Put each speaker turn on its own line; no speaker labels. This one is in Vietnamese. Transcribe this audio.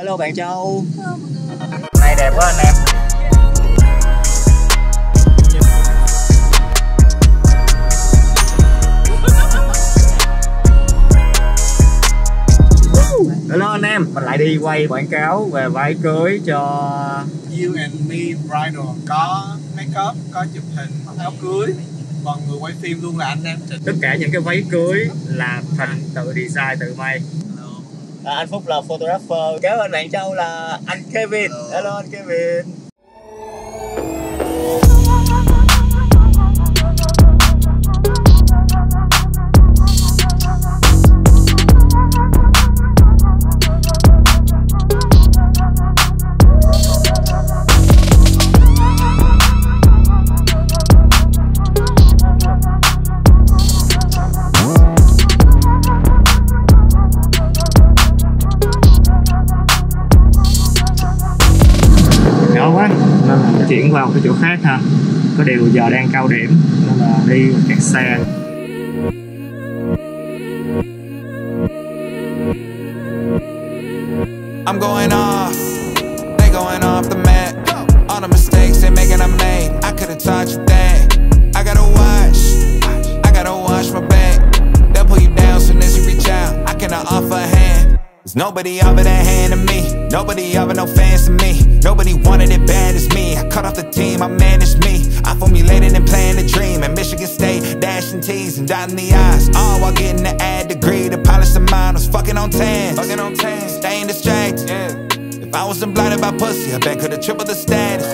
Hello bạn Châu.
Hello mọi người.
Này đẹp quá anh em. Hello anh em, mình lại đi quay quảng cáo về váy cưới cho
You and Me Bridal, có make up, có chụp hình áo cưới, còn người quay phim luôn là anh Nam Trịnh.
tất cả những cái váy cưới là Thành tự design tự may. Anh Phúc là photographer, kéo anh bạn Châu là anh Kevin. Hello anh Kevin. Quá nên là chuyển vào cái chỗ khác ha, có điều giờ đang cao điểm nên là đi kẹt xe.
I'm going off, they going off the map. All the mistakes they making I made, I could've taught you that. I gotta wash my back. They'll pull you down soon as you reach out. I cannot offer a hand. There's nobody offered a hand to me. Nobody offered no fans to me. Nobody wanted it bad as me. I cut off the team, I managed me. I formulated and planned a dream. At Michigan State, dashing T's and dotting the I's. All while getting the ad degree to polish the mind. I was fucking on tans, staying distracted. If I wasn't blinded by pussy, I bet could've tripled the status.